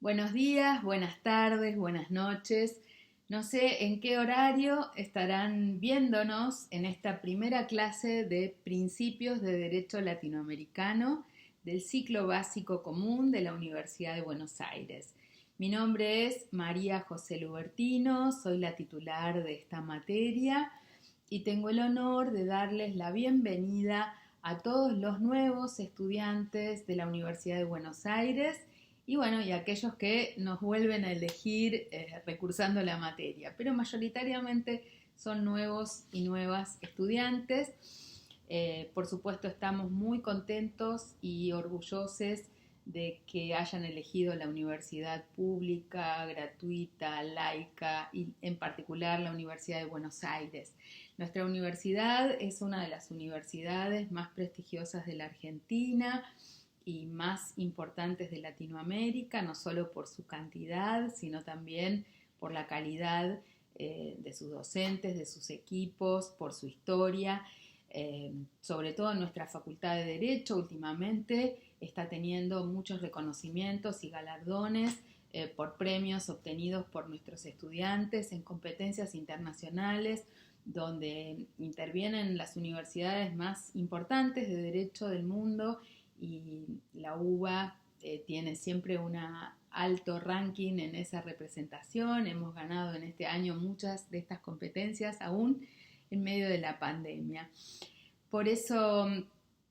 Buenos días, buenas tardes, buenas noches. No sé en qué horario estarán viéndonos en esta primera clase de Principios de Derecho Latinoamericano del ciclo básico común de la Universidad de Buenos Aires. Mi nombre es María José Lubertino, soy la titular de esta materia y tengo el honor de darles la bienvenida a todos los nuevos estudiantes de la Universidad de Buenos Aires y bueno, y aquellos que nos vuelven a elegir recursando la materia, pero mayoritariamente son nuevos y nuevas estudiantes. Por supuesto estamos muy contentos y orgullosos de que hayan elegido la universidad pública, gratuita, laica y en particular la Universidad de Buenos Aires. Nuestra universidad es una de las universidades más prestigiosas de la Argentina y más importantes de Latinoamérica, no solo por su cantidad, sino también por la calidad de sus docentes, de sus equipos, por su historia. Sobre todo en nuestra Facultad de Derecho últimamente está teniendo muchos reconocimientos y galardones por premios obtenidos por nuestros estudiantes en competencias internacionales donde intervienen las universidades más importantes de derecho del mundo y la UBA tiene siempre un alto ranking en esa representación. Hemos ganado en este año muchas de estas competencias aún en medio de la pandemia. Por eso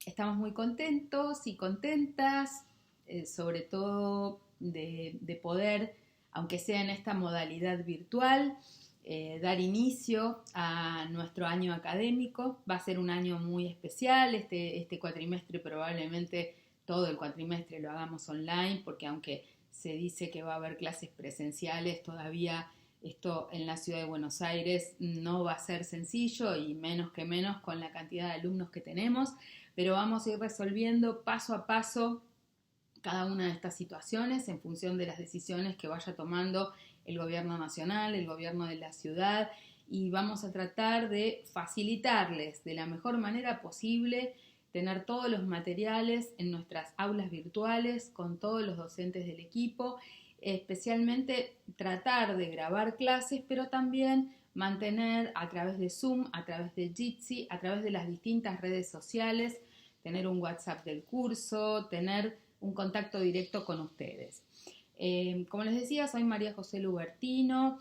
estamos muy contentos y contentas, sobre todo de poder, aunque sea en esta modalidad virtual, dar inicio a nuestro año académico. Va a ser un año muy especial, este cuatrimestre probablemente todo el cuatrimestre lo hagamos online, porque aunque se dice que va a haber clases presenciales, todavía esto en la ciudad de Buenos Aires no va a ser sencillo y menos que menos con la cantidad de alumnos que tenemos, pero vamos a ir resolviendo paso a paso cada una de estas situaciones en función de las decisiones que vaya tomando el gobierno nacional, el gobierno de la ciudad, y vamos a tratar de facilitarles de la mejor manera posible tener todos los materiales en nuestras aulas virtuales con todos los docentes del equipo, especialmente tratar de grabar clases, pero también mantener a través de Zoom, a través de Jitsi, a través de las distintas redes sociales, tener un WhatsApp del curso, tener un contacto directo con ustedes. Como les decía, soy María José Lubertino,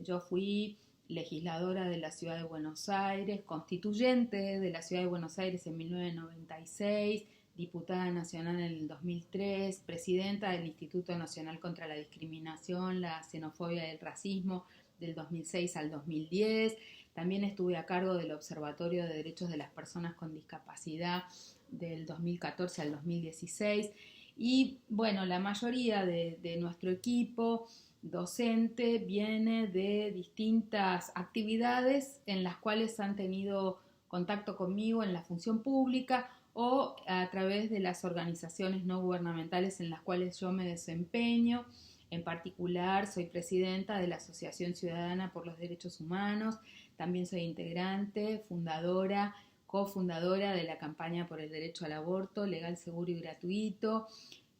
yo fui legisladora de la Ciudad de Buenos Aires, constituyente de la Ciudad de Buenos Aires en 1996, diputada nacional en el 2003, presidenta del Instituto Nacional contra la Discriminación, la Xenofobia y el Racismo del 2006 al 2010. También estuve a cargo del Observatorio de Derechos de las Personas con Discapacidad del 2014 al 2016. Y bueno, la mayoría de nuestro equipo docente viene de distintas actividades en las cuales han tenido contacto conmigo en la función pública o a través de las organizaciones no gubernamentales en las cuales yo me desempeño. En particular, soy presidenta de la Asociación Ciudadana por los Derechos Humanos, también soy integrante, fundadora, cofundadora de la campaña por el derecho al aborto legal, seguro y gratuito,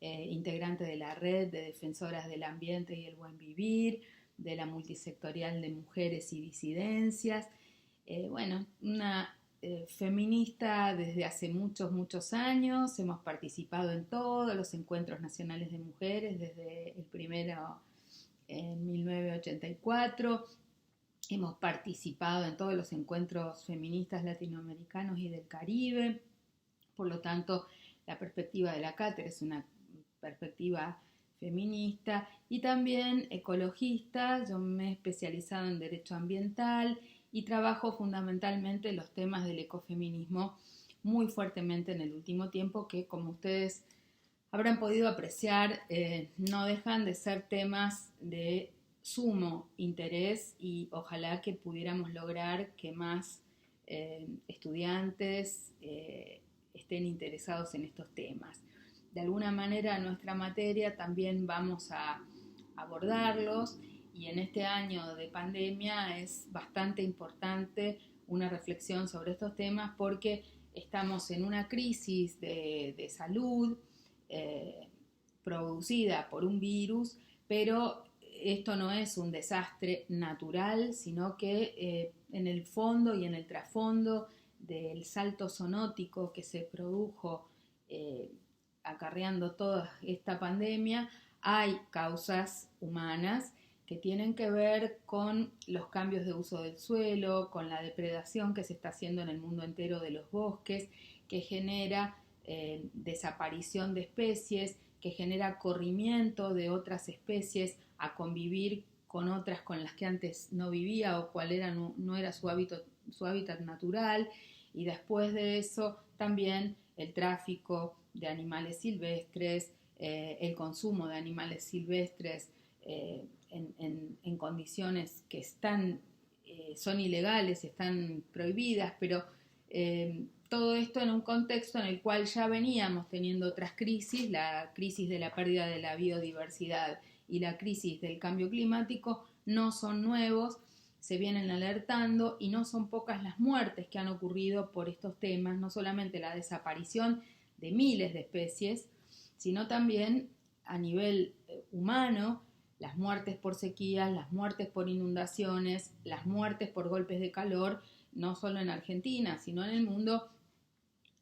integrante de la red de defensoras del ambiente y el buen vivir, de la multisectorial de mujeres y disidencias. Bueno, una feminista desde hace muchos años. Hemos participado en todos los encuentros nacionales de mujeres, desde el primero en 1984. Hemos participado en todos los encuentros feministas latinoamericanos y del Caribe. Por lo tanto, la perspectiva de la cátedra es una perspectiva feminista y también ecologista. Yo me he especializado en derecho ambiental y trabajo fundamentalmente los temas del ecofeminismo muy fuertemente en el último tiempo, que como ustedes habrán podido apreciar, no dejan de ser temas de sumo interés y ojalá que pudiéramos lograr que más estudiantes estén interesados en estos temas. De alguna manera nuestra materia también vamos a abordarlos y en este año de pandemia es bastante importante una reflexión sobre estos temas porque estamos en una crisis de salud producida por un virus, pero esto no es un desastre natural, sino que en el fondo y en el trasfondo del salto zoonótico que se produjo acarreando toda esta pandemia, hay causas humanas que tienen que ver con los cambios de uso del suelo, con la depredación que se está haciendo en el mundo entero de los bosques, que genera desaparición de especies, que genera corrimiento de otras especies a convivir con otras con las que antes no vivía o cuál era, no era su hábitat natural, y después de eso también el tráfico de animales silvestres, el consumo de animales silvestres en condiciones que son ilegales, están prohibidas, pero todo esto en un contexto en el cual ya veníamos teniendo otras crisis, la crisis de la pérdida de la biodiversidad y la crisis del cambio climático no son nuevos, se vienen alertando y no son pocas las muertes que han ocurrido por estos temas, no solamente la desaparición de miles de especies, sino también a nivel humano, las muertes por sequías, las muertes por inundaciones, las muertes por golpes de calor, no solo en Argentina, sino en el mundo,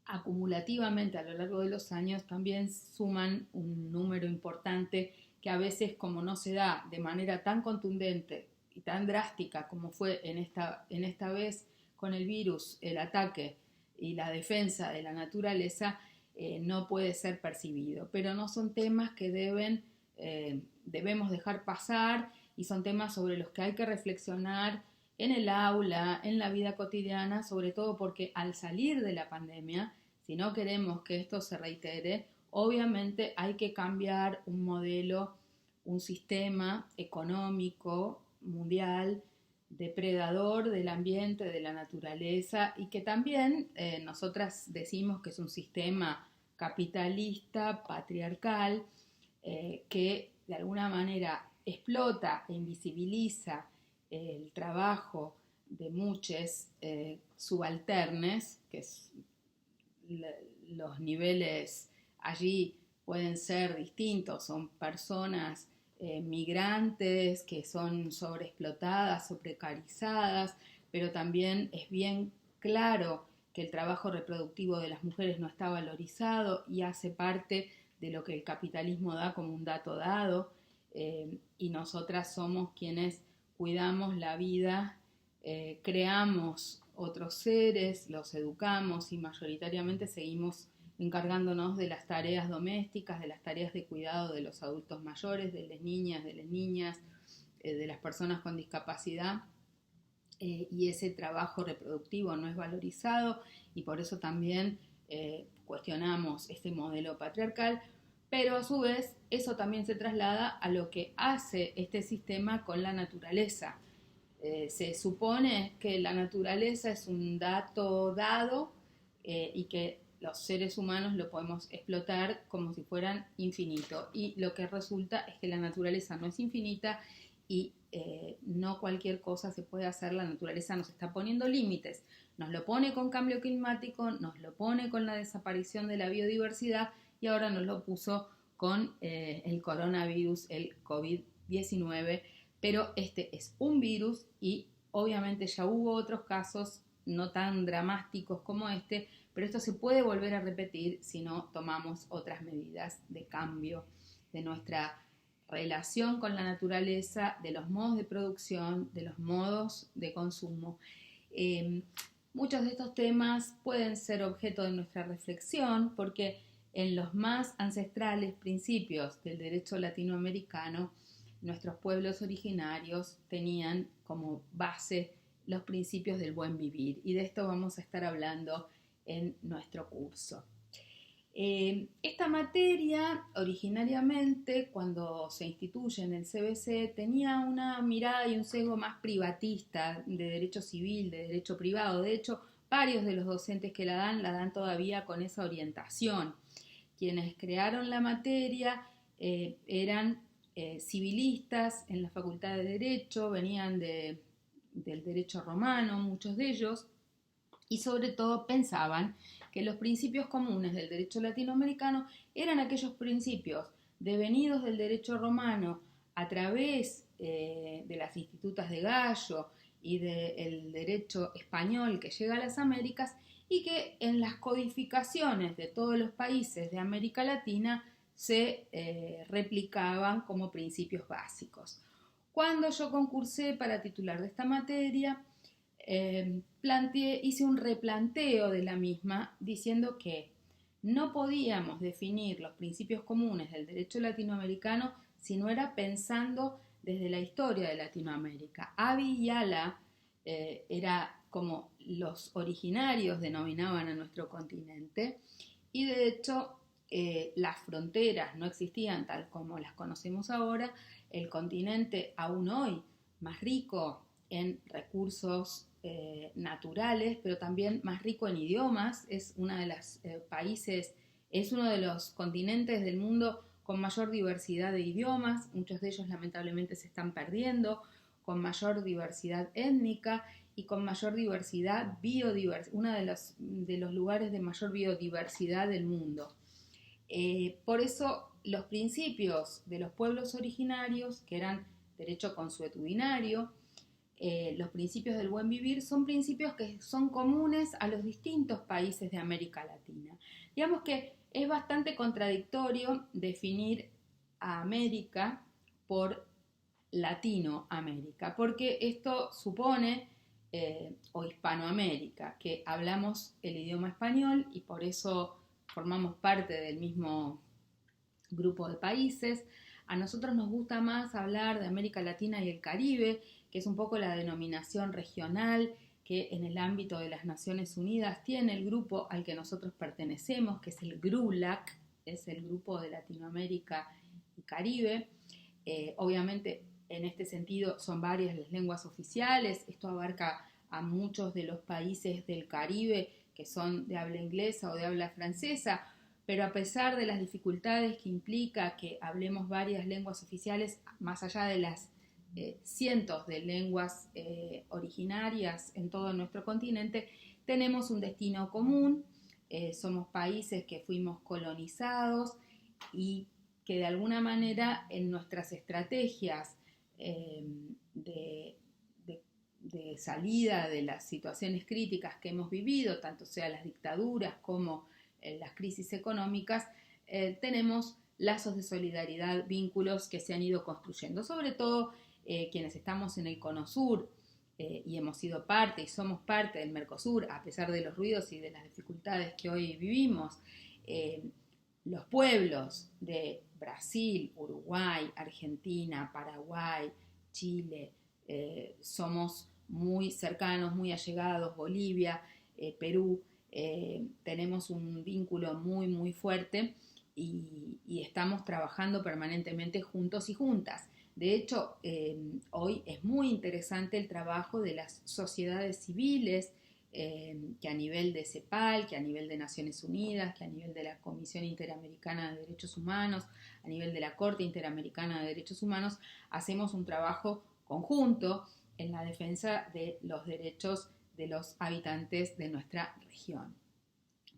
acumulativamente a lo largo de los años también suman un número importante que a veces, como no se da de manera tan contundente y tan drástica como fue en esta vez con el virus, el ataque y la defensa de la naturaleza, no puede ser percibido. Pero no son temas que debemos dejar pasar, y son temas sobre los que hay que reflexionar en el aula, en la vida cotidiana, sobre todo porque al salir de la pandemia, si no queremos que esto se reitere, obviamente hay que cambiar un modelo, un sistema económico mundial depredador del ambiente, de la naturaleza, y que también nosotras decimos que es un sistema capitalista, patriarcal, que de alguna manera explota e invisibiliza el trabajo de muchos subalternes, que los niveles allí pueden ser distintos, son personas migrantes que son sobreexplotadas o precarizadas, pero también es bien claro que el trabajo reproductivo de las mujeres no está valorizado y hace parte de lo que el capitalismo da como un dato dado, y nosotras somos quienes cuidamos la vida, creamos otros seres, los educamos y mayoritariamente seguimos encargándonos de las tareas domésticas, de las tareas de cuidado de los adultos mayores, de las niñas, de las personas con discapacidad, y ese trabajo reproductivo no es valorizado, y por eso también cuestionamos este modelo patriarcal, pero a su vez eso también se traslada a lo que hace este sistema con la naturaleza. Se supone que la naturaleza es un dato dado, y que los seres humanos lo podemos explotar como si fueran infinito, y lo que resulta es que la naturaleza no es infinita y no cualquier cosa se puede hacer. La naturaleza nos está poniendo límites, nos lo pone con cambio climático, nos lo pone con la desaparición de la biodiversidad y ahora nos lo puso con el coronavirus, el COVID-19, pero este es un virus y obviamente ya hubo otros casos no tan dramáticos como este, pero esto se puede volver a repetir si no tomamos otras medidas de cambio de nuestra relación con la naturaleza, de los modos de producción, de los modos de consumo. Muchos de estos temas pueden ser objeto de nuestra reflexión porque en los más ancestrales principios del derecho latinoamericano, nuestros pueblos originarios tenían como base los principios del buen vivir, y de esto vamos a estar hablando en nuestro curso. Esta materia originariamente, cuando se instituye en el CBC, tenía una mirada y un sesgo más privatista, de derecho civil, de derecho privado. De hecho, varios de los docentes que la dan todavía con esa orientación. Quienes crearon la materia eran civilistas en la Facultad de Derecho, venían del derecho romano, muchos de ellos, y sobre todo pensaban que los principios comunes del derecho latinoamericano eran aquellos principios devenidos del derecho romano a través de las institutas de Gallo y del derecho español que llega a las Américas, y que en las codificaciones de todos los países de América Latina se replicaban como principios básicos. Cuando yo concursé para titular de esta materia, hice un replanteo de la misma diciendo que no podíamos definir los principios comunes del derecho latinoamericano si no era pensando desde la historia de Latinoamérica. Abby y Ala era como los originarios denominaban a nuestro continente, y de hecho las fronteras no existían tal como las conocemos ahora. El continente aún hoy más rico en recursos naturales, pero también más rico en idiomas, es uno de los países, es uno de los continentes del mundo con mayor diversidad de idiomas, muchos de ellos lamentablemente se están perdiendo, con mayor diversidad étnica y con mayor diversidad uno de los lugares de mayor biodiversidad del mundo. Por eso los principios de los pueblos originarios, que eran derecho consuetudinario, los principios del buen vivir, son principios que son comunes a los distintos países de América Latina. Digamos que es bastante contradictorio definir a América por Latinoamérica, porque esto supone, o Hispanoamérica, que hablamos el idioma español y por eso formamos parte del mismo grupo de países. A nosotros nos gusta más hablar de América Latina y el Caribe, que es un poco la denominación regional que en el ámbito de las Naciones Unidas tiene el grupo al que nosotros pertenecemos, que es el GRULAC, es el Grupo de Latinoamérica y Caribe. Obviamente, en este sentido, son varias las lenguas oficiales. Esto abarca a muchos de los países del Caribe que son de habla inglesa o de habla francesa, pero a pesar de las dificultades que implica que hablemos varias lenguas oficiales, más allá de las cientos de lenguas originarias en todo nuestro continente, tenemos un destino común. Somos países que fuimos colonizados y que de alguna manera en nuestras estrategias de salida de las situaciones críticas que hemos vivido, tanto sea las dictaduras como las crisis económicas, tenemos lazos de solidaridad, vínculos que se han ido construyendo, sobre todo quienes estamos en el Cono Sur y hemos sido parte y somos parte del Mercosur, a pesar de los ruidos y de las dificultades que hoy vivimos. Los pueblos de Brasil, Uruguay, Argentina, Paraguay, Chile, somos muy cercanos, muy allegados, Bolivia, Perú, tenemos un vínculo muy, muy fuerte y estamos trabajando permanentemente juntos y juntas. De hecho, hoy es muy interesante el trabajo de las sociedades civiles, que a nivel de CEPAL, que a nivel de Naciones Unidas, que a nivel de la Comisión Interamericana de Derechos Humanos, a nivel de la Corte Interamericana de Derechos Humanos, hacemos un trabajo conjunto en la defensa de los derechos de los habitantes de nuestra región.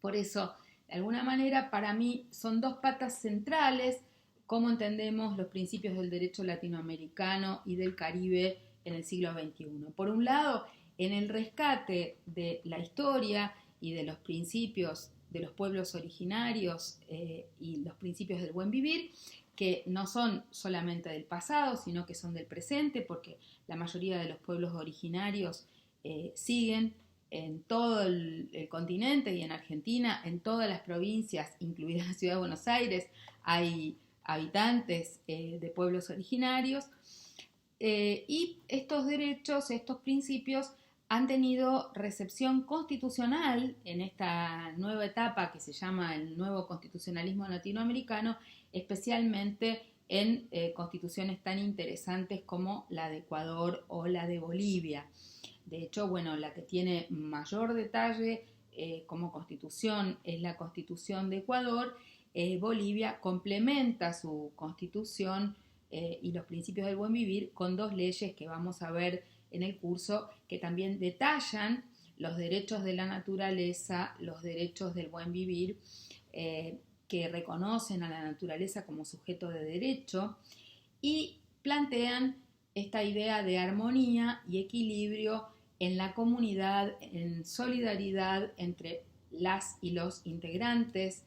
Por eso, de alguna manera, para mí son dos patas centrales cómo entendemos los principios del derecho latinoamericano y del Caribe en el siglo XXI. Por un lado, en el rescate de la historia y de los principios de los pueblos originarios y los principios del buen vivir, que no son solamente del pasado, sino que son del presente, porque la mayoría de los pueblos originarios siguen en todo el continente y en Argentina, en todas las provincias, incluida la ciudad de Buenos Aires, hay habitantes de pueblos originarios, y estos derechos, estos principios han tenido recepción constitucional en esta nueva etapa que se llama el nuevo constitucionalismo latinoamericano, especialmente en constituciones tan interesantes como la de Ecuador o la de Bolivia. De hecho, bueno, la que tiene mayor detalle como constitución es la Constitución de Ecuador. Bolivia complementa su constitución y los principios del buen vivir con dos leyes que vamos a ver en el curso, que también detallan los derechos de la naturaleza, los derechos del buen vivir, que reconocen a la naturaleza como sujeto de derecho y plantean esta idea de armonía y equilibrio en la comunidad, en solidaridad entre las y los integrantes,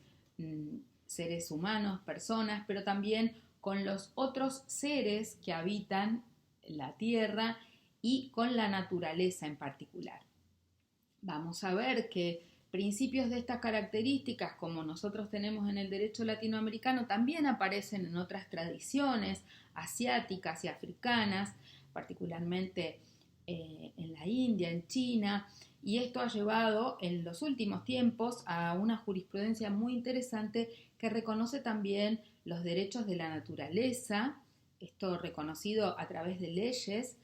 seres humanos, personas, pero también con los otros seres que habitan la tierra y con la naturaleza en particular. Vamos a ver que principios de estas características, como nosotros tenemos en el derecho latinoamericano, también aparecen en otras tradiciones asiáticas y africanas, particularmente en la India, en China, y esto ha llevado en los últimos tiempos a una jurisprudencia muy interesante que reconoce también los derechos de la naturaleza, esto reconocido a través de leyes.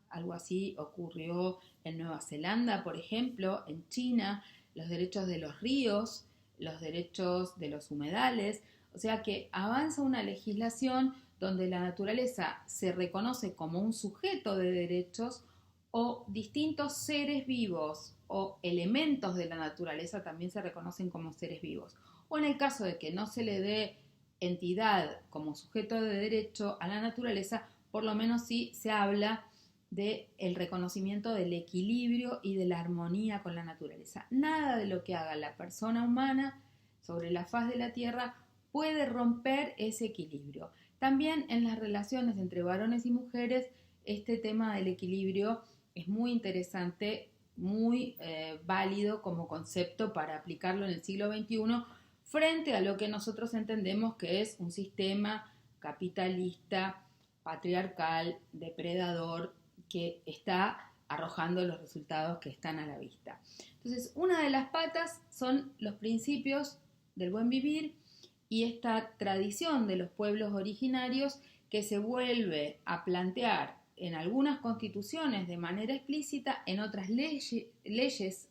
Algo así ocurrió en Nueva Zelanda, por ejemplo, en China, los derechos de los ríos, los derechos de los humedales, o sea que avanza una legislación donde la naturaleza se reconoce como un sujeto de derechos o distintos seres vivos o elementos de la naturaleza también se reconocen como seres vivos. O en el caso de que no se le dé entidad como sujeto de derecho a la naturaleza, por lo menos sí se habla del reconocimiento del equilibrio y de la armonía con la naturaleza. Nada de lo que haga la persona humana sobre la faz de la tierra puede romper ese equilibrio. También en las relaciones entre varones y mujeres, este tema del equilibrio es muy interesante, muy válido como concepto para aplicarlo en el siglo XXI frente a lo que nosotros entendemos que es un sistema capitalista, patriarcal, depredador, que está arrojando los resultados que están a la vista. Entonces, una de las patas son los principios del buen vivir y esta tradición de los pueblos originarios que se vuelve a plantear en algunas constituciones de manera explícita, en otras leyes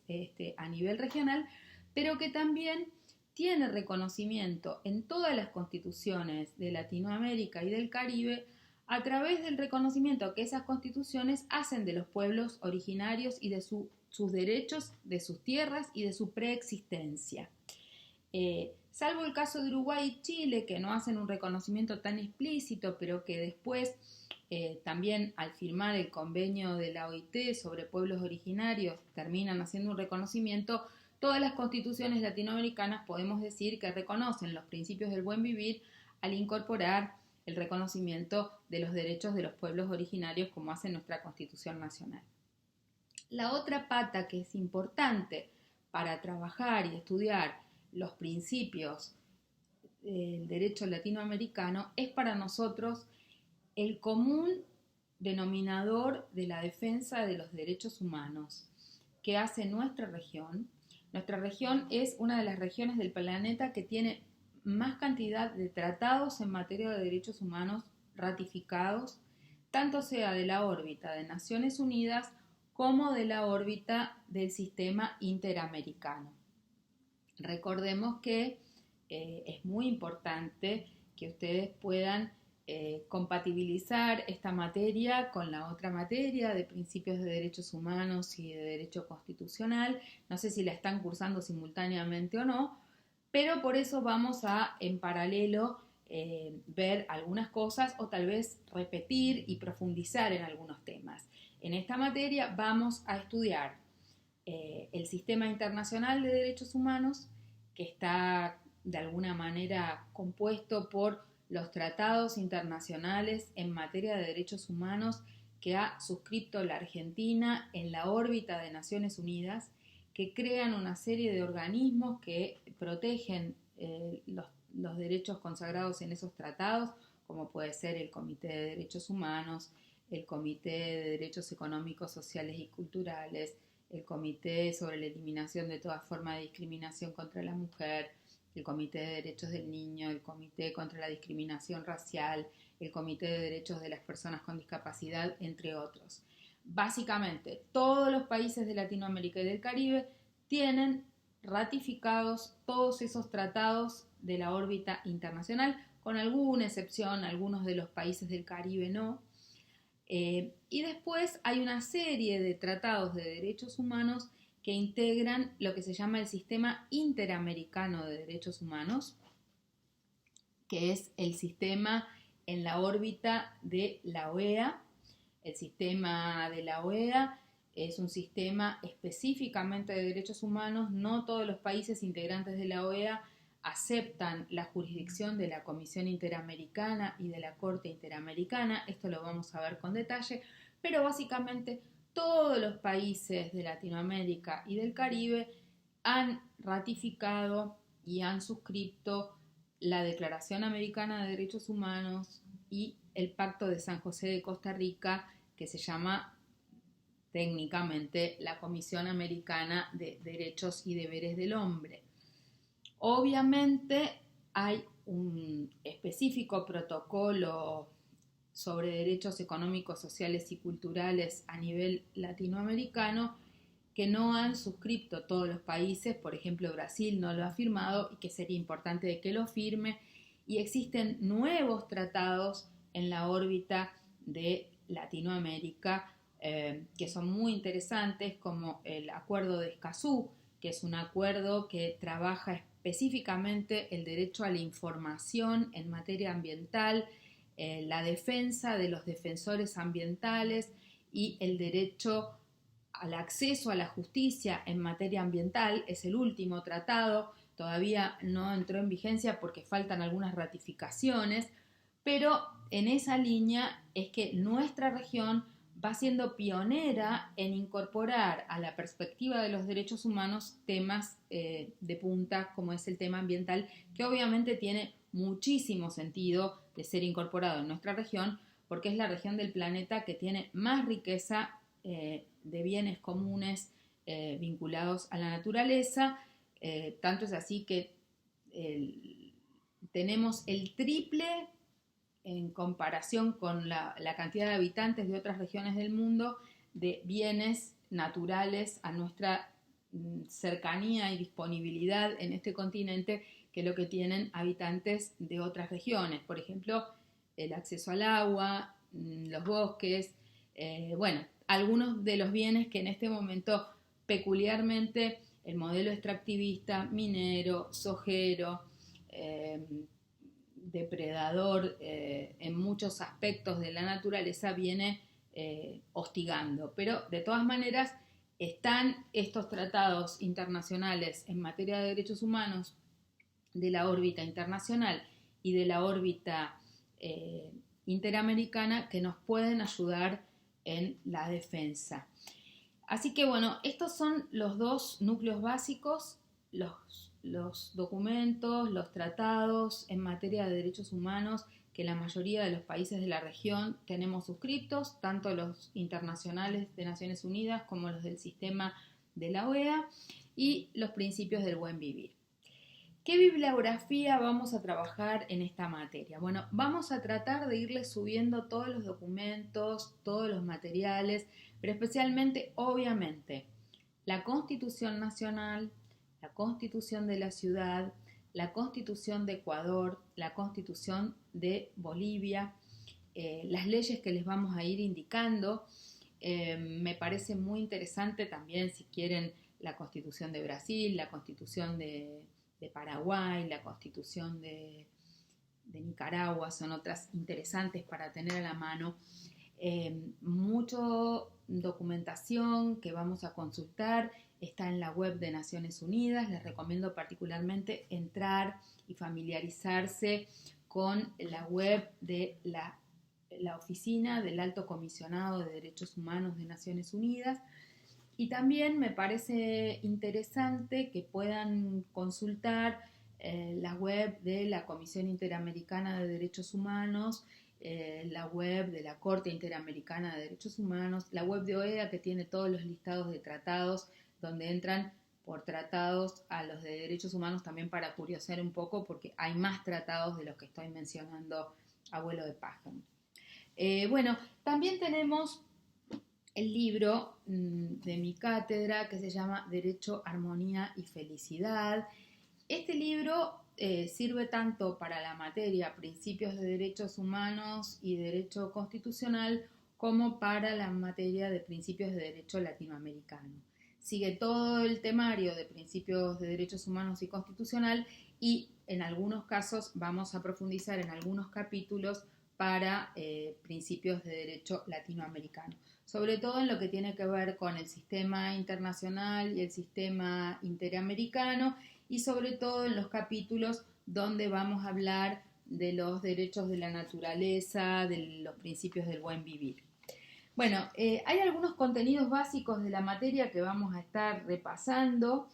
a nivel regional, pero que también tiene reconocimiento en todas las constituciones de Latinoamérica y del Caribe a través del reconocimiento que esas constituciones hacen de los pueblos originarios y de sus derechos, de sus tierras y de su preexistencia. Salvo el caso de Uruguay y Chile, que no hacen un reconocimiento tan explícito, pero que después también al firmar el convenio de la OIT sobre pueblos originarios terminan haciendo un reconocimiento, todas las constituciones latinoamericanas podemos decir que reconocen los principios del buen vivir al incorporar el reconocimiento de los derechos de los pueblos originarios como hace nuestra Constitución Nacional. La otra pata que es importante para trabajar y estudiar los principios del derecho latinoamericano es para nosotros el común denominador de la defensa de los derechos humanos que hace nuestra región. Nuestra región es una de las regiones del planeta que tiene más cantidad de tratados en materia de derechos humanos ratificados, tanto sea de la órbita de Naciones Unidas como de la órbita del sistema interamericano. Recordemos que es muy importante que ustedes puedan compatibilizar esta materia con la otra materia de principios de derechos humanos y de derecho constitucional. No sé si la están cursando simultáneamente o no, pero por eso vamos a, en paralelo, ver algunas cosas o tal vez repetir y profundizar en algunos temas. En esta materia vamos a estudiar el sistema internacional de derechos humanos, que está de alguna manera compuesto por los tratados internacionales en materia de derechos humanos que ha suscrito la Argentina en la órbita de Naciones Unidas, que crean una serie de organismos que protegen los derechos consagrados en esos tratados, como puede ser el Comité de Derechos Humanos, el Comité de Derechos Económicos, Sociales y Culturales, el Comité sobre la Eliminación de toda forma de discriminación contra la mujer, el Comité de Derechos del Niño, el Comité contra la Discriminación Racial, el Comité de Derechos de las Personas con Discapacidad, entre otros. Básicamente, todos los países de Latinoamérica y del Caribe tienen ratificados todos esos tratados de la órbita internacional, con alguna excepción, algunos de los países del Caribe no. Y después hay una serie de tratados de derechos humanos que integran lo que se llama el Sistema Interamericano de Derechos Humanos, que es el sistema en la órbita de la OEA. El sistema de la OEA es un sistema específicamente de derechos humanos. No todos los países integrantes de la OEA aceptan la jurisdicción de la Comisión Interamericana y de la Corte Interamericana. Esto lo vamos a ver con detalle, pero básicamente todos los países de Latinoamérica y del Caribe han ratificado y han suscrito la Declaración Americana de Derechos Humanos y el Pacto de San José de Costa Rica, que se llama técnicamente la Comisión Americana de Derechos y Deberes del Hombre. Obviamente hay un específico protocolo sobre derechos económicos, sociales y culturales a nivel latinoamericano que no han suscrito todos los países. Por ejemplo, Brasil no lo ha firmado y que sería importante de que lo firme, y existen nuevos tratados en la órbita de Latinoamérica que son muy interesantes, como el Acuerdo de Escazú, que es un acuerdo que trabaja específicamente el derecho a la información en materia ambiental, la defensa de los defensores ambientales y el derecho al acceso a la justicia en materia ambiental. Es el último tratado, todavía no entró en vigencia porque faltan algunas ratificaciones, pero en esa línea es que nuestra región va siendo pionera en incorporar a la perspectiva de los derechos humanos temas de punta, como es el tema ambiental, que obviamente tiene muchísimo sentido de ser incorporado en nuestra región, porque es la región del planeta que tiene más riqueza de bienes comunes vinculados a la naturaleza. Tanto es así que tenemos el triple en comparación con la cantidad de habitantes de otras regiones del mundo de bienes naturales a nuestra cercanía y disponibilidad en este continente que lo que tienen habitantes de otras regiones. Por ejemplo, el acceso al agua, los bosques, bueno, algunos de los bienes que en este momento peculiarmente el modelo extractivista, minero, sojero, depredador en muchos aspectos de la naturaleza viene hostigando. Pero de todas maneras están estos tratados internacionales en materia de derechos humanos de la órbita internacional y de la órbita interamericana que nos pueden ayudar en la defensa. Así que bueno, estos son los dos núcleos básicos, los documentos, los tratados en materia de derechos humanos que la mayoría de los países de la región tenemos suscritos, tanto los internacionales de Naciones Unidas como los del sistema de la OEA, y los principios del buen vivir. ¿Qué bibliografía vamos a trabajar en esta materia? Bueno, vamos a tratar de irles subiendo todos los documentos, todos los materiales, pero especialmente, obviamente, la Constitución Nacional, la Constitución de la Ciudad, la Constitución de Ecuador, la Constitución de Bolivia, las leyes que les vamos a ir indicando. Me parece muy interesante también, si quieren, la Constitución de Brasil, la Constitución de Paraguay, la Constitución de Nicaragua, son otras interesantes para tener a la mano. Mucho documentación que vamos a consultar está en la web de Naciones Unidas. Les recomiendo particularmente entrar y familiarizarse con la web de la Oficina del Alto Comisionado de Derechos Humanos de Naciones Unidas. Y también me parece interesante que puedan consultar la web de la Comisión Interamericana de Derechos Humanos, la web de la Corte Interamericana de Derechos Humanos, la web de OEA, que tiene todos los listados de tratados, donde entran por tratados a los de derechos humanos, también para curiosear un poco, porque hay más tratados de los que estoy mencionando a vuelo de pájaro. Bueno, también tenemos el libro de mi cátedra que se llama Derecho, Armonía y Felicidad. Este libro sirve tanto para la materia Principios de Derechos Humanos y Derecho Constitucional como para la materia de Principios de Derecho Latinoamericano. sigue todo el temario de principios de derechos humanos y constitucional, y en algunos casos vamos a profundizar en algunos capítulos para principios de derecho latinoamericano, sobre todo en lo que tiene que ver con el sistema internacional y el sistema interamericano, y sobre todo en los capítulos donde vamos a hablar de los derechos de la naturaleza, de los principios del buen vivir. Bueno, hay algunos contenidos básicos de la materia que vamos a estar repasando.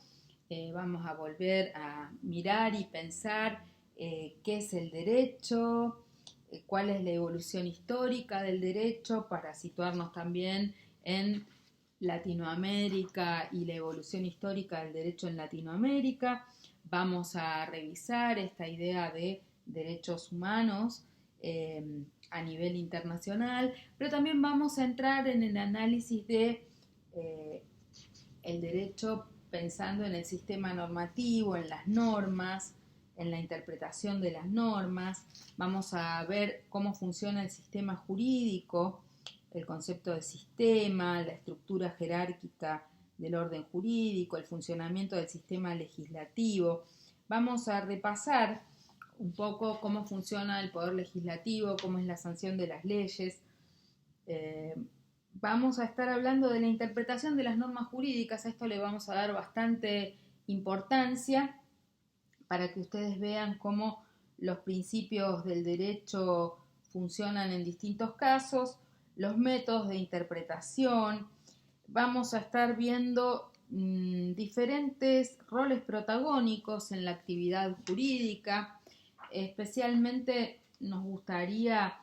Vamos a volver a mirar y pensar qué es el derecho, cuál es la evolución histórica del derecho, para situarnos también en Latinoamérica y la evolución histórica del derecho en Latinoamérica. Vamos a revisar esta idea de derechos humanos a nivel internacional, pero también vamos a entrar en el análisis de el derecho pensando en el sistema normativo, en las normas, en la interpretación de las normas. Vamos a ver cómo funciona el sistema jurídico, el concepto de sistema, la estructura jerárquica del orden jurídico, el funcionamiento del sistema legislativo. Vamos a repasar un poco cómo funciona el poder legislativo, cómo es la sanción de las leyes. Vamos a estar hablando de la interpretación de las normas jurídicas. A esto le vamos a dar bastante importancia para que ustedes vean cómo los principios del derecho funcionan en distintos casos, los métodos de interpretación. Vamos a estar viendo diferentes roles protagónicos en la actividad jurídica. Especialmente nos gustaría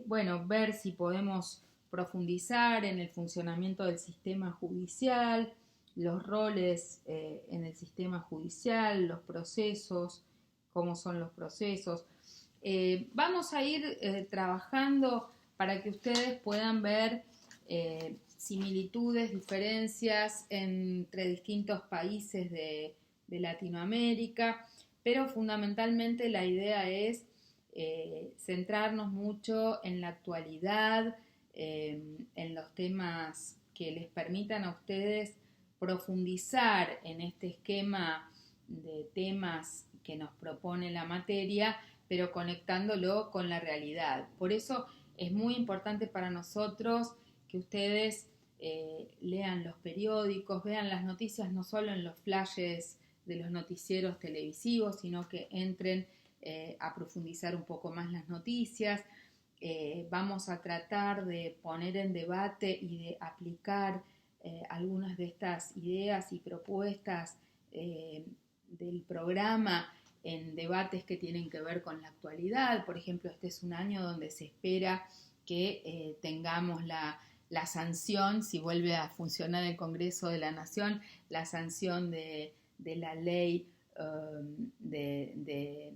ver si podemos profundizar en el funcionamiento del sistema judicial, los roles en el sistema judicial, los procesos, cómo son los procesos. Vamos a ir trabajando para que ustedes puedan ver similitudes, diferencias entre distintos países de Latinoamérica, pero fundamentalmente la idea es centrarnos mucho en la actualidad, en los temas que les permitan a ustedes profundizar en este esquema de temas que nos propone la materia, pero conectándolo con la realidad. Por eso es muy importante para nosotros que ustedes lean los periódicos, vean las noticias no solo en los flashes de los noticieros televisivos, sino que entren a profundizar un poco más las noticias. Vamos a tratar de poner en debate y de aplicar algunas de estas ideas y propuestas del programa en debates que tienen que ver con la actualidad. Por ejemplo, este es un año donde se espera que tengamos la sanción, si vuelve a funcionar el Congreso de la Nación, la sanción de la ley de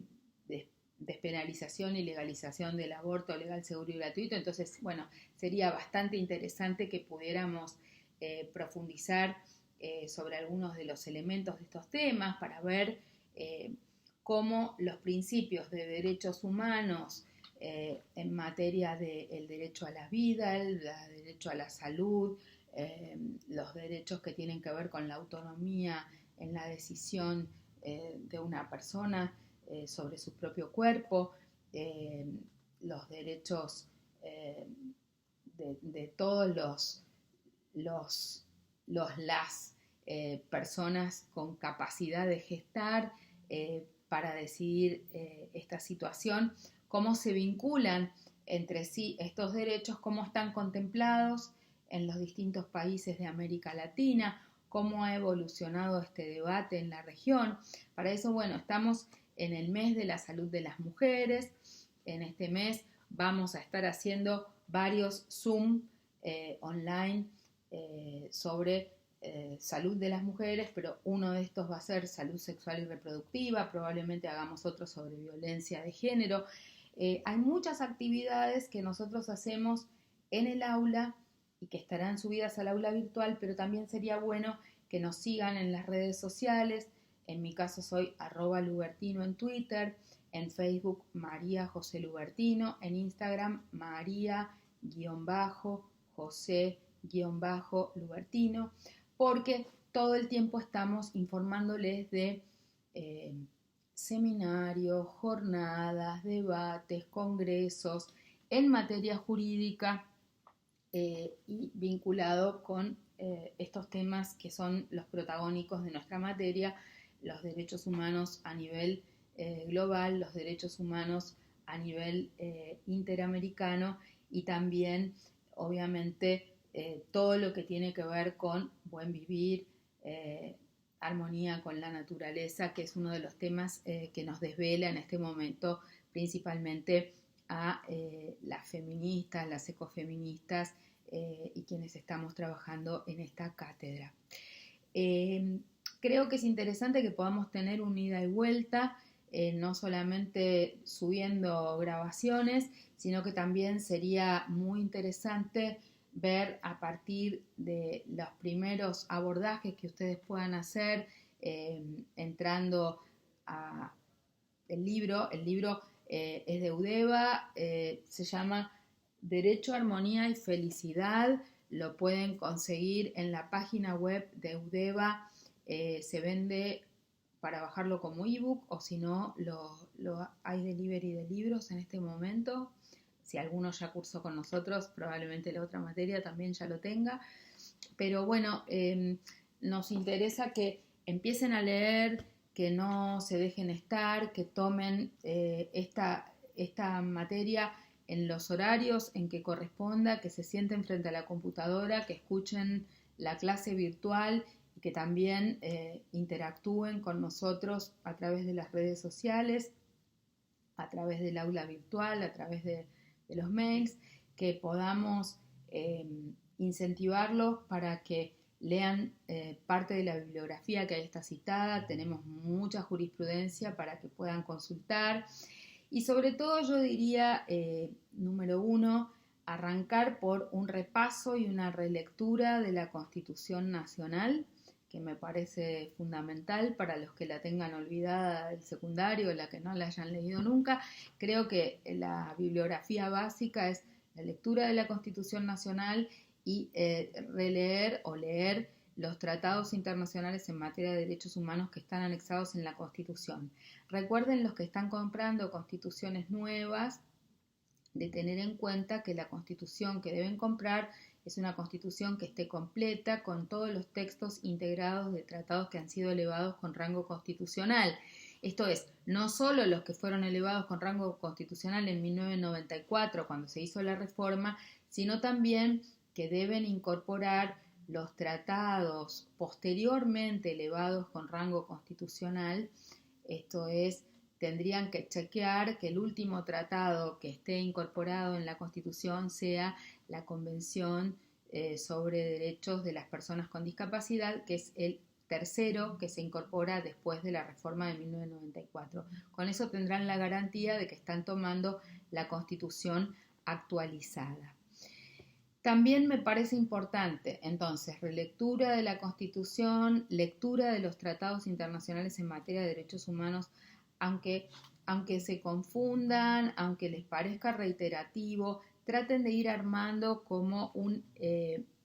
despenalización y legalización del aborto legal, seguro y gratuito. Entonces, bueno, sería bastante interesante que pudiéramos profundizar sobre algunos de los elementos de estos temas para ver cómo los principios de derechos humanos en materia del derecho a la vida, el derecho a la salud, los derechos que tienen que ver con la autonomía en la decisión de una persona sobre su propio cuerpo, los derechos de todos las personas con capacidad de gestar para decidir esta situación, cómo se vinculan entre sí estos derechos, cómo están contemplados en los distintos países de América Latina, cómo ha evolucionado este debate en la región. Para eso, bueno, estamos en el mes de la salud de las mujeres. En este mes vamos a estar haciendo varios Zoom online sobre salud de las mujeres, pero uno de estos va a ser salud sexual y reproductiva, probablemente hagamos otro sobre violencia de género. Hay muchas actividades que nosotros hacemos en el aula y que estarán subidas al aula virtual, pero también sería bueno que nos sigan en las redes sociales. En mi caso soy @lubertino en Twitter, en Facebook María José Lubertino, en Instagram María-José-Lubertino. porque todo el tiempo estamos informándoles de seminarios, jornadas, debates, congresos en materia jurídica y vinculado con estos temas que son los protagónicos de nuestra materia, los derechos humanos a nivel global, los derechos humanos a nivel interamericano y también, obviamente, todo lo que tiene que ver con buen vivir, armonía con la naturaleza, que es uno de los temas que nos desvela en este momento principalmente a las feministas, las ecofeministas y quienes estamos trabajando en esta cátedra. Creo que es interesante que podamos tener un ida y vuelta, no solamente subiendo grabaciones, sino que también sería muy interesante ver a partir de los primeros abordajes que ustedes puedan hacer entrando a el libro es de Eudeva, se llama Derecho, Armonía y Felicidad, lo pueden conseguir en la página web de Eudeva, se vende para bajarlo como ebook o si no hay delivery de libros en este momento. Si alguno ya cursó con nosotros, probablemente la otra materia también ya lo tenga. Pero bueno, nos interesa que empiecen a leer, que no se dejen estar, que tomen esta materia en los horarios en que corresponda, que se sienten frente a la computadora, que escuchen la clase virtual y que también interactúen con nosotros a través de las redes sociales, a través del aula virtual, a través de los mails, que podamos incentivarlos para que lean parte de la bibliografía que ahí está citada. Tenemos mucha jurisprudencia para que puedan consultar y sobre todo yo diría, número 1, arrancar por un repaso y una relectura de la Constitución Nacional, que me parece fundamental para los que la tengan olvidada del secundario, la que no la hayan leído nunca. Creo que la bibliografía básica es la lectura de la Constitución Nacional y releer o leer los tratados internacionales en materia de derechos humanos que están anexados en la Constitución. Recuerden los que están comprando constituciones nuevas de tener en cuenta que la Constitución que deben comprar es una Constitución que esté completa con todos los textos integrados de tratados que han sido elevados con rango constitucional. Esto es, no solo los que fueron elevados con rango constitucional en 1994 cuando se hizo la reforma, sino también que deben incorporar los tratados posteriormente elevados con rango constitucional. Esto es, tendrían que chequear que el último tratado que esté incorporado en la Constitución sea la Convención sobre Derechos de las Personas con Discapacidad, que es el tercero que se incorpora después de la reforma de 1994. Con eso tendrán la garantía de que están tomando la Constitución actualizada. También me parece importante, entonces, relectura de la Constitución, lectura de los tratados internacionales en materia de derechos humanos, aunque se confundan, aunque les parezca reiterativo, traten de ir armando como un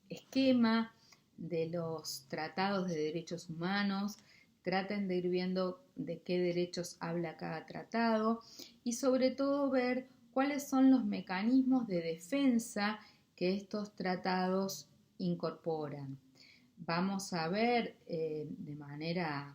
esquema de los tratados de derechos humanos, traten de ir viendo de qué derechos habla cada tratado y sobre todo ver cuáles son los mecanismos de defensa que estos tratados incorporan. Vamos a ver de manera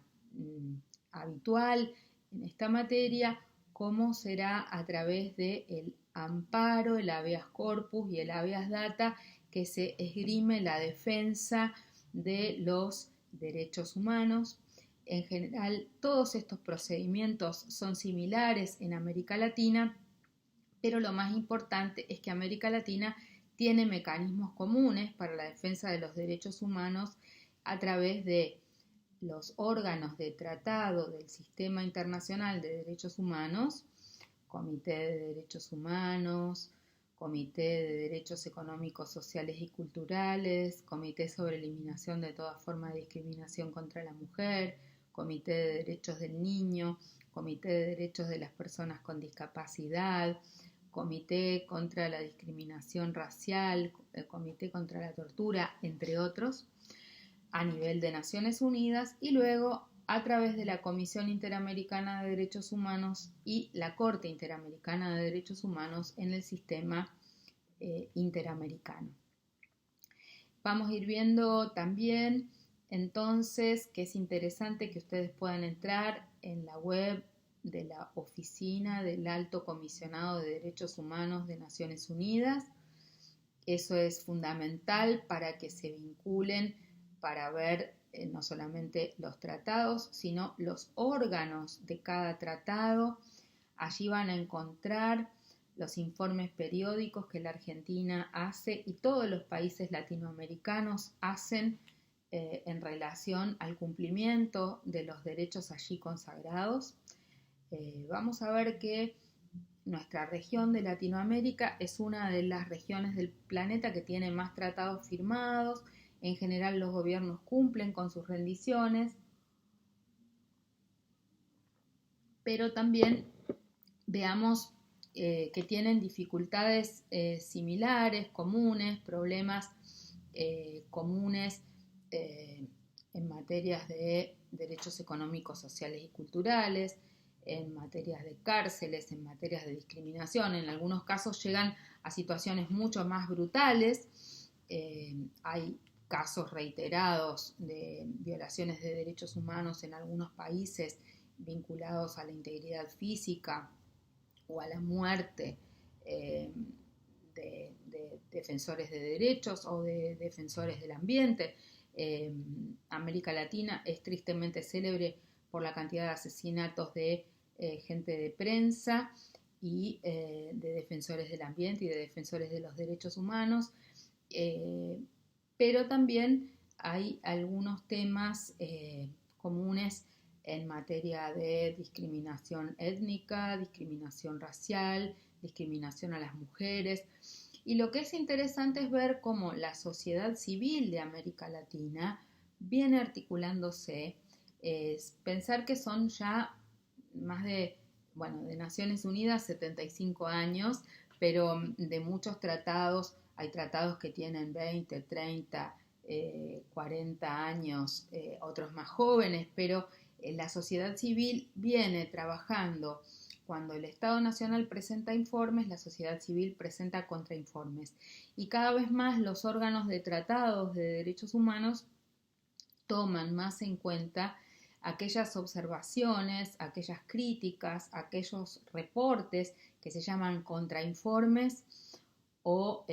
habitual en esta materia cómo será a través del amparo, el habeas corpus y el habeas data que se esgrime la defensa de los derechos humanos. En general, todos estos procedimientos son similares en América Latina, pero lo más importante es que América Latina tiene mecanismos comunes para la defensa de los derechos humanos a través de los órganos de tratado del Sistema Internacional de Derechos Humanos, Comité de Derechos Humanos, Comité de Derechos Económicos, Sociales y Culturales, Comité sobre Eliminación de toda forma de discriminación contra la mujer, Comité de Derechos del Niño, Comité de Derechos de las Personas con Discapacidad, Comité contra la Discriminación Racial, Comité contra la Tortura, entre otros. a nivel de Naciones Unidas y luego a través de la Comisión Interamericana de Derechos Humanos y la Corte Interamericana de Derechos Humanos en el sistema interamericano. Vamos a ir viendo también entonces que es interesante que ustedes puedan entrar en la web de la Oficina del Alto Comisionado de Derechos Humanos de Naciones Unidas. Eso es fundamental para que se vinculen para ver no solamente los tratados, sino los órganos de cada tratado. Allí van a encontrar los informes periódicos que la Argentina hace y todos los países latinoamericanos hacen en relación al cumplimiento de los derechos allí consagrados. Vamos a ver que nuestra región de Latinoamérica es una de las regiones del planeta que tiene más tratados firmados. En general los gobiernos cumplen con sus rendiciones, pero también veamos que tienen dificultades similares, comunes, problemas comunes en materias de derechos económicos, sociales y culturales, en materias de cárceles, en materias de discriminación. En algunos casos llegan a situaciones mucho más brutales. Hay casos reiterados de violaciones de derechos humanos en algunos países vinculados a la integridad física o a la muerte de defensores de derechos o de defensores del ambiente. América Latina es tristemente célebre por la cantidad de asesinatos de gente de prensa y de defensores del ambiente y de defensores de los derechos humanos, pero también hay algunos temas comunes en materia de discriminación étnica, discriminación racial, discriminación a las mujeres. Y lo que es interesante es ver cómo la sociedad civil de América Latina viene articulándose, pensar que son ya más de Naciones Unidas 75 años, pero de muchos tratados, hay tratados que tienen 20, 30, 40 años, otros más jóvenes, pero la sociedad civil viene trabajando. Cuando el Estado Nacional presenta informes, la sociedad civil presenta contrainformes. Y cada vez más los órganos de tratados de derechos humanos toman más en cuenta aquellas observaciones, aquellas críticas, aquellos reportes que se llaman contrainformes o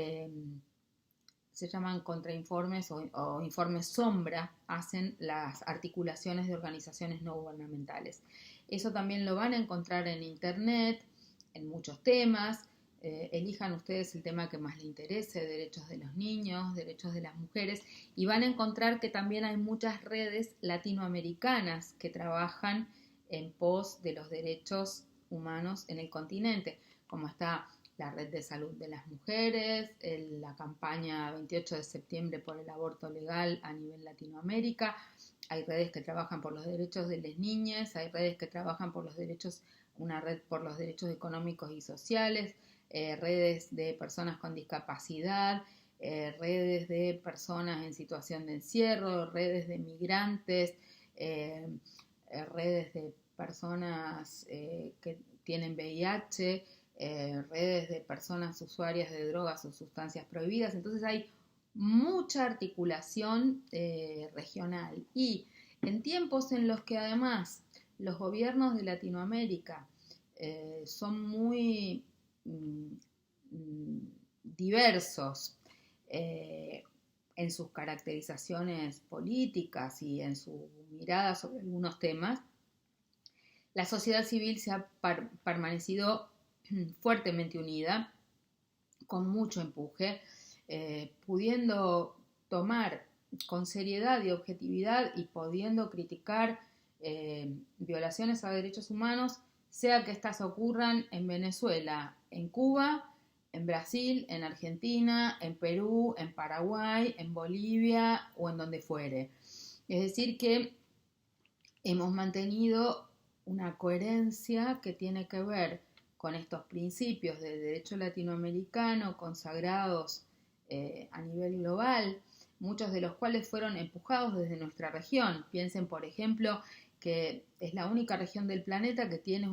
o informes sombra, hacen las articulaciones de organizaciones no gubernamentales. Eso también lo van a encontrar en internet, en muchos temas. Elijan ustedes el tema que más les interese, derechos de los niños, derechos de las mujeres, y van a encontrar que también hay muchas redes latinoamericanas que trabajan en pos de los derechos humanos en el continente, como está la Red de Salud de las Mujeres, la campaña 28 de septiembre por el aborto legal a nivel Latinoamérica. Hay redes que trabajan por los derechos de las niñas, hay redes que trabajan por los derechos, una red por los derechos económicos y sociales, redes de personas con discapacidad, redes de personas en situación de encierro, redes de migrantes, redes de personas que tienen VIH, redes de personas usuarias de drogas o sustancias prohibidas. Entonces hay mucha articulación regional, y en tiempos en los que además los gobiernos de Latinoamérica son muy diversos en sus caracterizaciones políticas y en su mirada sobre algunos temas, la sociedad civil se ha permanecido fuertemente unida, con mucho empuje, pudiendo tomar con seriedad y objetividad y pudiendo criticar violaciones a derechos humanos, sea que éstas ocurran en Venezuela, en Cuba, en Brasil, en Argentina, en Perú, en Paraguay, en Bolivia o en donde fuere. Es decir que hemos mantenido una coherencia que tiene que ver con estos principios de derecho latinoamericano consagrados a nivel global, muchos de los cuales fueron empujados desde nuestra región. Piensen, por ejemplo, que es la única región del planeta que tiene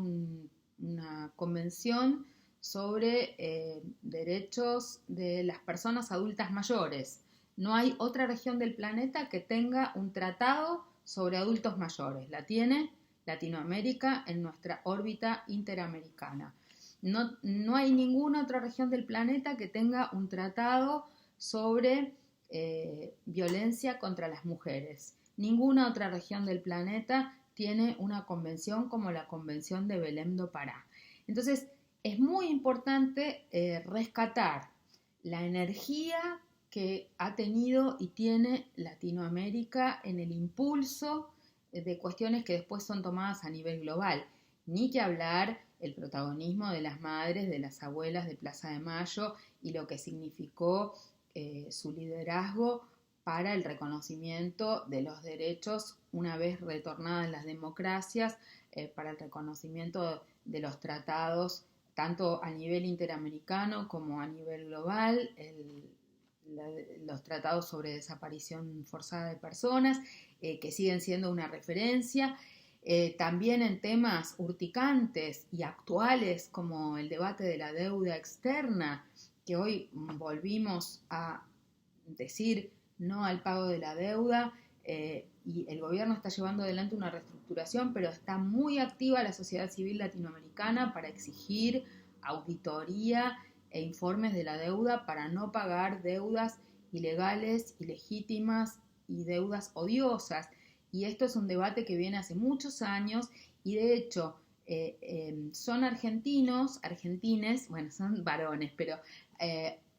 una convención sobre derechos de las personas adultas mayores. No hay otra región del planeta que tenga un tratado sobre adultos mayores. La tiene Latinoamérica en nuestra órbita interamericana. No hay ninguna otra región del planeta que tenga un tratado sobre violencia contra las mujeres. Ninguna otra región del planeta tiene una convención como la Convención de Belém do Pará. Entonces, es muy importante rescatar la energía que ha tenido y tiene Latinoamérica en el impulso de cuestiones que después son tomadas a nivel global. Ni que hablar el protagonismo de las madres, de las abuelas de Plaza de Mayo y lo que significó su liderazgo para el reconocimiento de los derechos una vez retornadas las democracias, para el reconocimiento de los tratados tanto a nivel interamericano como a nivel global, los tratados sobre desaparición forzada de personas, que siguen siendo una referencia. También en temas urticantes y actuales como el debate de la deuda externa, que hoy volvimos a decir no al pago de la deuda, y el gobierno está llevando adelante una reestructuración, pero está muy activa la sociedad civil latinoamericana para exigir auditoría e informes de la deuda para no pagar deudas ilegales, ilegítimas y deudas odiosas. Y esto es un debate que viene hace muchos años y de hecho son argentines, bueno, son varones, pero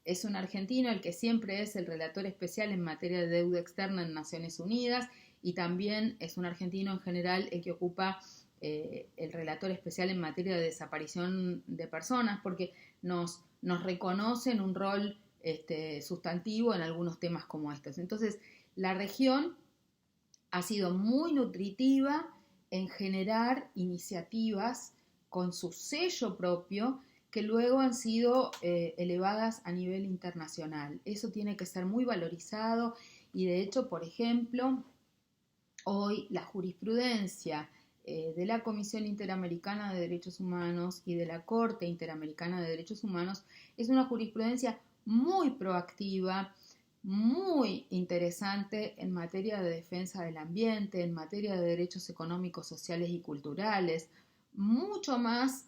es un argentino el que siempre es el relator especial en materia de deuda externa en Naciones Unidas y también es un argentino en general el que ocupa el relator especial en materia de desaparición de personas, porque nos reconocen un rol sustantivo en algunos temas como estos. Entonces, la región ha sido muy nutritiva en generar iniciativas con su sello propio que luego han sido elevadas a nivel internacional. Eso tiene que ser muy valorizado y de hecho, por ejemplo, hoy la jurisprudencia de la Comisión Interamericana de Derechos Humanos y de la Corte Interamericana de Derechos Humanos es una jurisprudencia muy proactiva, muy interesante en materia de defensa del ambiente, en materia de derechos económicos, sociales y culturales, mucho más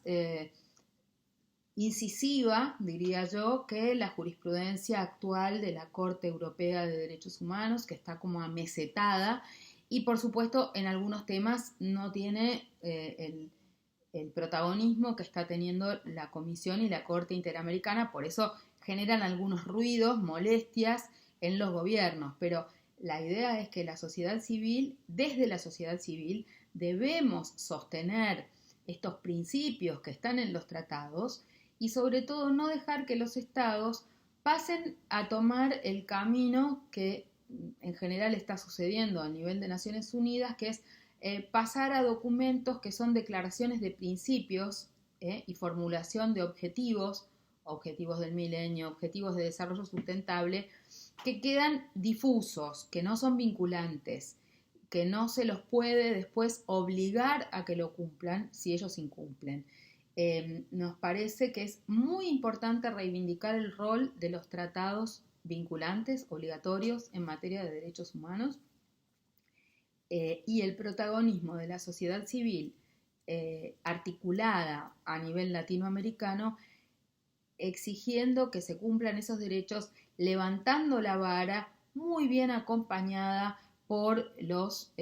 incisiva, diría yo, que la jurisprudencia actual de la Corte Europea de Derechos Humanos, que está como amesetada y por supuesto en algunos temas no tiene el protagonismo que está teniendo la Comisión y la Corte Interamericana, por eso generan algunos ruidos, molestias en los gobiernos, pero la idea es que la sociedad civil, desde la sociedad civil, debemos sostener estos principios que están en los tratados y sobre todo no dejar que los estados pasen a tomar el camino que en general está sucediendo a nivel de Naciones Unidas, que es pasar a documentos que son declaraciones de principios y formulación de objetivos del milenio, objetivos de desarrollo sustentable, que quedan difusos, que no son vinculantes, que no se los puede después obligar a que lo cumplan si ellos incumplen. Nos parece que es muy importante reivindicar el rol de los tratados vinculantes, obligatorios en materia de derechos humanos, y el protagonismo de la sociedad civil articulada a nivel latinoamericano, exigiendo que se cumplan esos derechos, levantando la vara, muy bien acompañada por los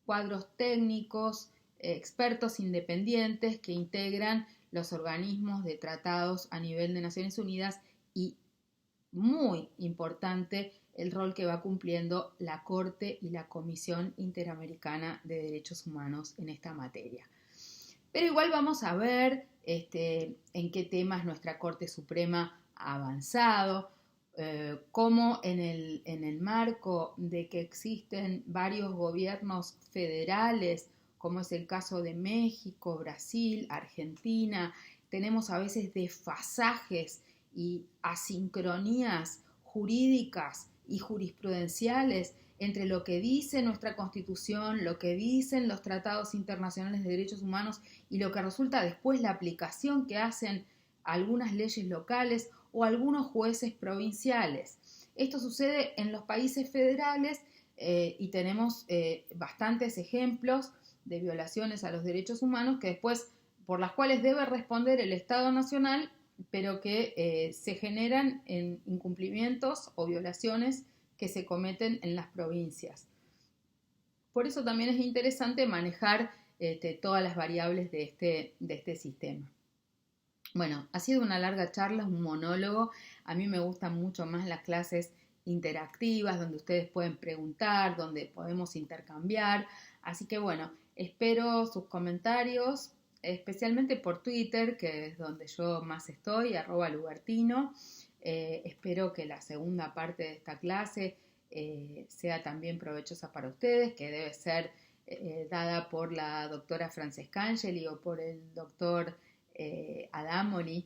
cuadros técnicos, expertos independientes que integran los organismos de tratados a nivel de Naciones Unidas y muy importante el rol que va cumpliendo la Corte y la Comisión Interamericana de Derechos Humanos en esta materia. Pero igual vamos a ver en qué temas nuestra Corte Suprema ha avanzado, cómo en el marco de que existen varios gobiernos federales, como es el caso de México, Brasil, Argentina, tenemos a veces desfasajes y asincronías jurídicas y jurisprudenciales entre lo que dice nuestra Constitución, lo que dicen los tratados internacionales de derechos humanos y lo que resulta después la aplicación que hacen algunas leyes locales o algunos jueces provinciales. Esto sucede en los países federales y tenemos bastantes ejemplos de violaciones a los derechos humanos que después, por las cuales debe responder el Estado Nacional, pero que se generan en incumplimientos o violaciones que se cometen en las provincias. Por eso también es interesante manejar todas las variables de este sistema. Bueno, ha sido una larga charla, un monólogo. A mí me gustan mucho más las clases interactivas, donde ustedes pueden preguntar, donde podemos intercambiar. Así que bueno, espero sus comentarios, especialmente por Twitter, que es donde yo más estoy, @lubertino. Espero que la segunda parte de esta clase sea también provechosa para ustedes, que debe ser dada por la doctora Francescangeli o por el doctor Adamoli.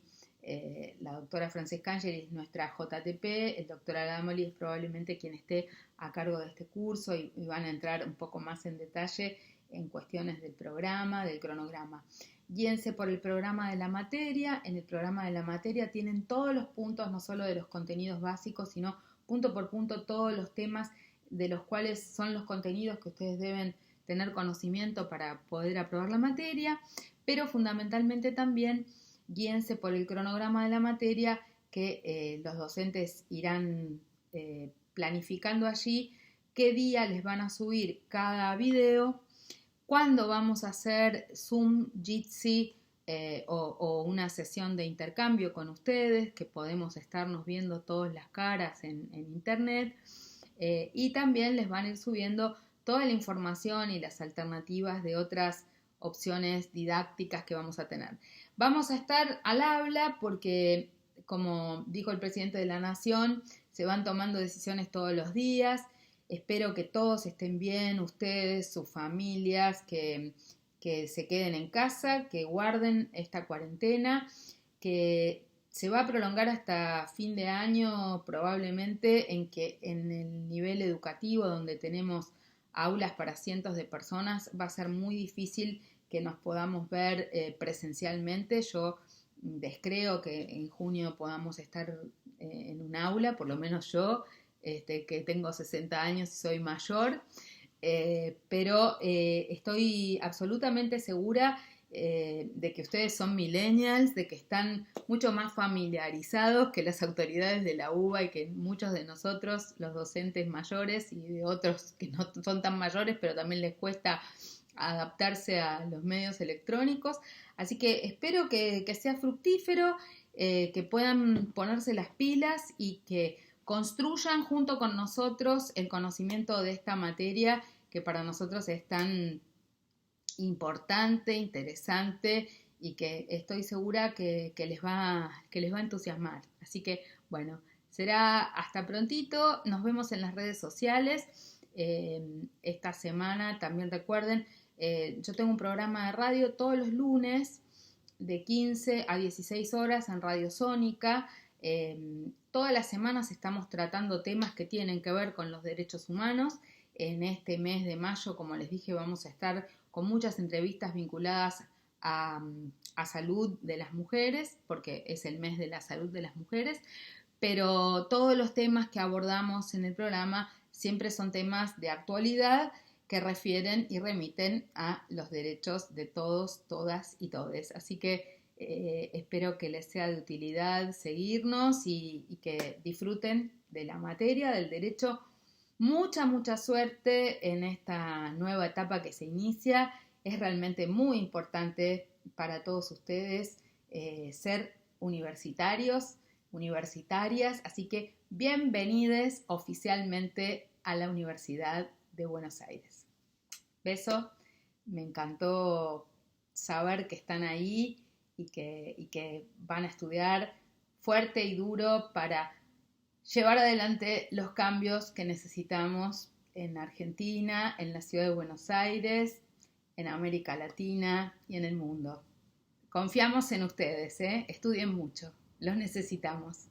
La doctora Francescangeli es nuestra JTP, el doctor Adamoli es probablemente quien esté a cargo de este curso y van a entrar un poco más en detalle en cuestiones del programa, del cronograma. Guíense por el programa de la materia. En el programa de la materia tienen todos los puntos, no solo de los contenidos básicos, sino punto por punto todos los temas de los cuales son los contenidos que ustedes deben tener conocimiento para poder aprobar la materia, pero fundamentalmente también guíense por el cronograma de la materia que los docentes irán planificando allí qué día les van a subir cada video, cuándo vamos a hacer Zoom, Jitsi o una sesión de intercambio con ustedes, que podemos estarnos viendo todas las caras en internet, y también les van a ir subiendo toda la información y las alternativas de otras opciones didácticas que vamos a tener. Vamos a estar al habla porque, como dijo el presidente de la Nación, se van tomando decisiones todos los días. Espero que todos estén bien, ustedes, sus familias, que se queden en casa, que guarden esta cuarentena, que se va a prolongar hasta fin de año probablemente, en que en el nivel educativo donde tenemos aulas para cientos de personas va a ser muy difícil que nos podamos ver presencialmente. Yo descreo que en junio podamos estar en un aula, por lo menos yo, que tengo 60 años y soy mayor, pero estoy absolutamente segura de que ustedes son millennials, de que están mucho más familiarizados que las autoridades de la UBA y que muchos de nosotros, los docentes mayores y de otros que no son tan mayores, pero también les cuesta adaptarse a los medios electrónicos. Así que espero que sea fructífero, que puedan ponerse las pilas y que construyan junto con nosotros el conocimiento de esta materia que para nosotros es tan importante, interesante y que estoy segura que les va a entusiasmar. Así que, bueno, será hasta prontito. Nos vemos en las redes sociales. Esta semana también recuerden, yo tengo un programa de radio todos los lunes de 15 a 16 horas en Radio Sónica. Todas las semanas estamos tratando temas que tienen que ver con los derechos humanos. En este mes de mayo, como les dije, vamos a estar con muchas entrevistas vinculadas a salud de las mujeres, porque es el mes de la salud de las mujeres, pero todos los temas que abordamos en el programa siempre son temas de actualidad que refieren y remiten a los derechos de todos, todas y todes. Así que espero que les sea de utilidad seguirnos y que disfruten de la materia, del derecho. Mucha suerte en esta nueva etapa que se inicia. Es realmente muy importante para todos ustedes ser universitarios, universitarias, así que bienvenidos oficialmente a la Universidad de Buenos Aires. Beso, me encantó saber que están ahí y que van a estudiar fuerte y duro para llevar adelante los cambios que necesitamos en Argentina, en la ciudad de Buenos Aires, en América Latina y en el mundo. Confiamos en ustedes, estudien mucho, los necesitamos.